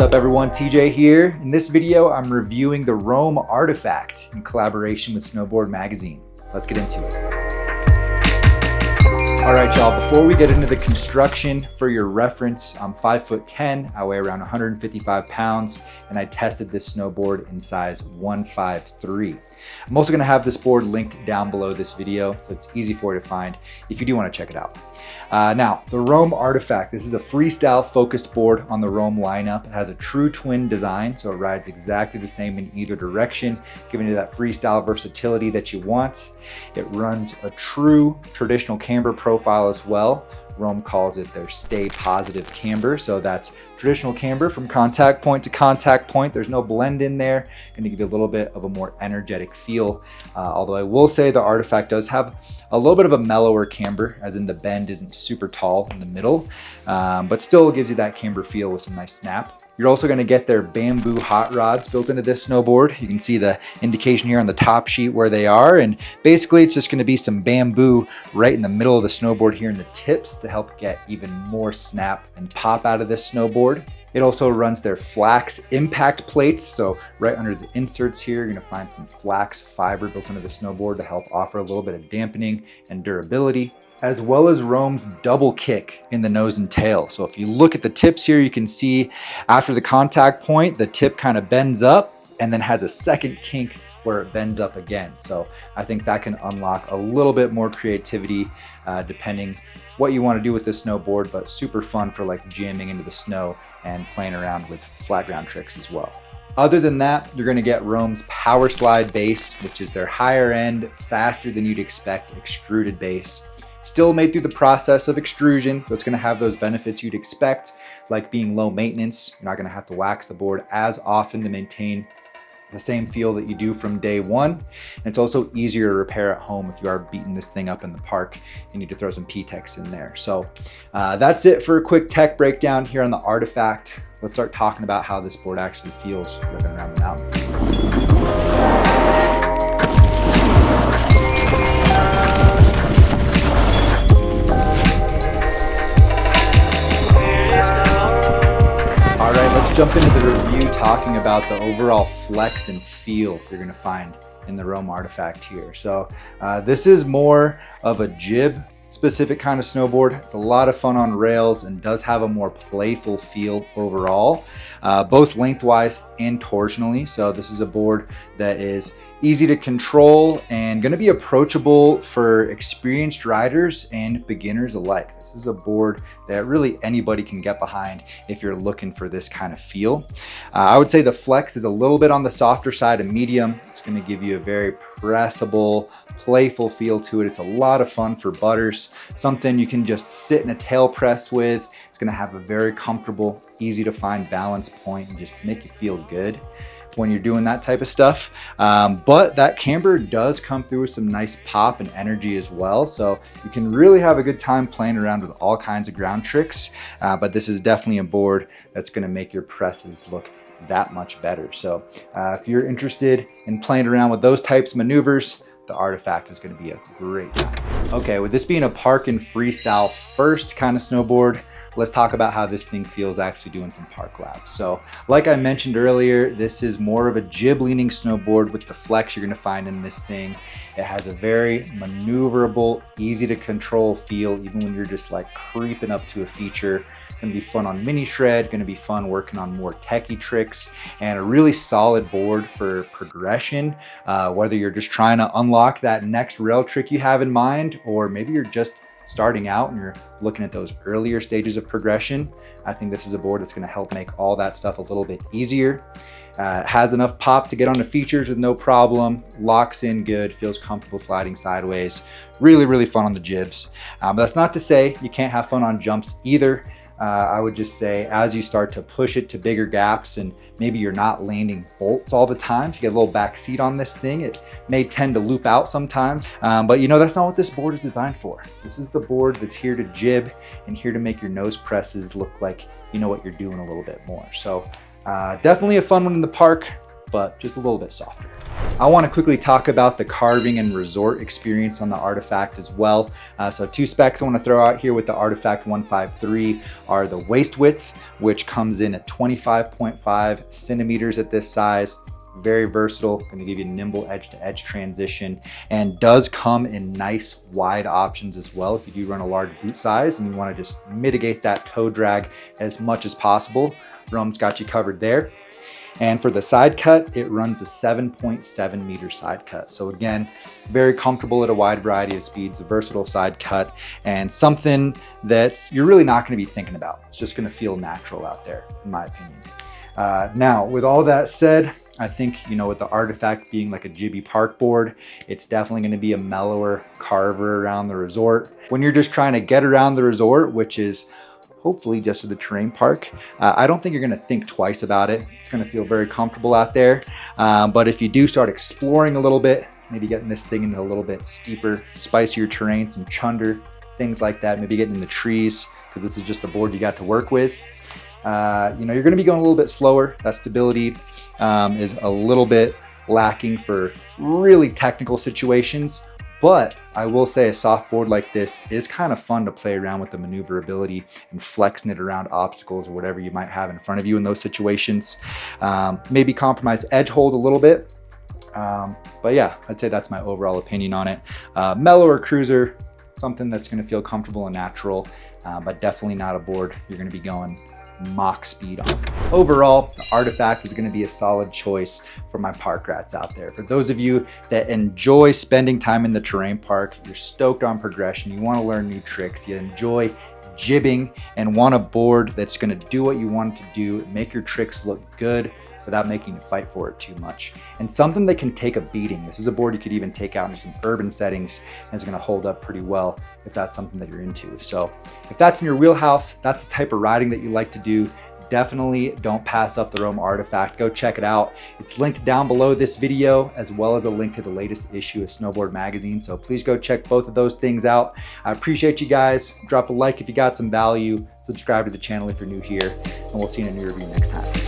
up everyone, TJ here. In this video, I'm reviewing the Roam Artifact in collaboration with Snowboard Magazine. Let's get into it. All right, y'all, before we get into the construction, for your reference, I'm 5'10", I weigh around 155 pounds, and I tested this snowboard in size 153. I'm also gonna have this board linked down below this video, so it's easy for you to find if you do wanna check it out. Now, the Roam Artifact, this is a freestyle focused board on the Roam lineup. It has a true twin design, so it rides exactly the same in either direction, giving you that freestyle versatility that you want. It runs a true traditional camber profile as well. Roam calls it their stay positive camber. So that's traditional camber from contact point to contact point. There's no blend in there. Going to give you a little bit of a more energetic feel. Although I will say the Artifact does have a little bit of a mellower camber, as in the bend isn't super tall in the middle, but still gives you that camber feel with some nice snap. You're also going to get their bamboo hot rods built into this snowboard. You can see the indication here on the top sheet where they are, and basically it's just going to be some bamboo right in the middle of the snowboard here in the tips to help get even more snap and pop out of this snowboard. It also runs their flax impact plates, so right under the inserts here you're going to find some flax fiber built into the snowboard to help offer a little bit of dampening and durability, as well as Roam's double kick in the nose and tail. So if you look at the tips here, you can see after the contact point, the tip kind of bends up and then has a second kink where it bends up again. So I think that can unlock a little bit more creativity depending what you want to do with this snowboard, but super fun for like jamming into the snow and playing around with flat ground tricks as well. Other than that, you're going to get Roam's Power Slide base, which is their higher end, faster than you'd expect extruded base. Still made through the process of extrusion, so it's going to have those benefits you'd expect, like being low maintenance. You're not going to have to wax the board as often to maintain the same feel that you do from day one. And it's also easier to repair at home if you are beating this thing up in the park and need to throw some P-Tex in there. So that's it for a quick tech breakdown here on the Artifact. Let's start talking about how this board actually feels ripping around the mountain. Jump into the review talking about the overall flex and feel you're going to find in the Roam Artifact here. So this is more of a jib specific kind of snowboard. It's a lot of fun on rails and does have a more playful feel overall, both lengthwise and torsionally. So this is a board that is easy to control and going to be approachable for experienced riders and beginners alike. This is a board that really anybody can get behind if you're looking for this kind of feel. I would say the flex is a little bit on the softer side of medium. It's going to give you a very pressable, playful feel to it. It's a lot of fun for butters, something you can just sit in a tail press with. It's going to have a very comfortable, easy to find balance point and just make you feel good when you're doing that type of stuff. But that camber does come through with some nice pop and energy as well. So you can really have a good time playing around with all kinds of ground tricks. But this is definitely a board that's gonna make your presses look that much better. So if you're interested in playing around with those types of maneuvers, the Artifact is gonna be a great time. Okay, with this being a park and freestyle first kind of snowboard, let's talk about how this thing feels actually doing some park laps. So like I mentioned earlier, this is more of a jib leaning snowboard with the flex you're gonna find in this thing. It has a very maneuverable, easy to control feel, even when you're just like creeping up to a feature. Gonna be fun on mini shred, gonna be fun working on more techie tricks, and a really solid board for progression, whether you're just trying to unlock that next rail trick you have in mind, or maybe you're just starting out and you're looking at those earlier stages of progression. I think this is a board that's going to help make all that stuff a little bit easier. It has enough pop to get onto features with no problem, locks in good, feels comfortable sliding sideways. Really, really fun on the jibs. But that's not to say you can't have fun on jumps either. I would just say as you start to push it to bigger gaps and maybe you're not landing bolts all the time, if you get a little back seat on this thing, it may tend to loop out sometimes. But you know, that's not what this board is designed for. This is the board that's here to jib and here to make your nose presses look like you know what you're doing a little bit more. So definitely a fun one in the park. but just a little bit softer. I want to quickly talk about the carving and resort experience on the Artifact as well. So 2 specs I want to throw out here with the Artifact 153 are the waist width, which comes in at 25.5 centimeters at this size. Very versatile, going to give you nimble edge to edge transition, and does come in nice wide options as well. If you do run a large boot size and you want to just mitigate that toe drag as much as possible, Rome's got you covered there. And for the side cut, it runs a 7.7 meter side cut. So again, very comfortable at a wide variety of speeds, a versatile side cut, and something that you're really not going to be thinking about. It's just going to feel natural out there, in my opinion. Now, with all that said, I think, you know, with the Artifact being like a jibby park board, it's definitely going to be a mellower carver around the resort. When you're just trying to get around the resort, which is hopefully just to the terrain park, I don't think you're going to think twice about it. It's going to feel very comfortable out there. But if you do start exploring a little bit, maybe getting this thing into a little bit steeper, spicier terrain, some chunder, things like that, maybe getting in the trees, because this is just the board you got to work with. You know, you're going to be going a little bit slower. That stability is a little bit lacking for really technical situations, but I will say a soft board like this is kind of fun to play around with the maneuverability and flexing it around obstacles or whatever you might have in front of you in those situations. Maybe compromise edge hold a little bit, but yeah, I'd say that's my overall opinion on it. Mellower cruiser, something that's going to feel comfortable and natural, but definitely not a board you're going to be going Mach speed on. Overall, the Artifact is going to be a solid choice for my park rats out there. For those of you that enjoy spending time in the terrain park, you're stoked on progression, you want to learn new tricks, you enjoy jibbing and want a board that's going to do what you want it to do, make your tricks look good without making you fight for it too much. And something that can take a beating. This is a board you could even take out into some urban settings, and it's going to hold up pretty well if that's something that you're into. So if that's in your wheelhouse, that's the type of riding that you like to do, definitely don't pass up the Rome Artifact. Go check it out. It's linked down below this video, as well as a link to the latest issue of Snowboard Magazine. So please go check both of those things out. I appreciate you guys. Drop a like if you got some value. Subscribe to the channel if you're new here, and we'll see you in a new review next time.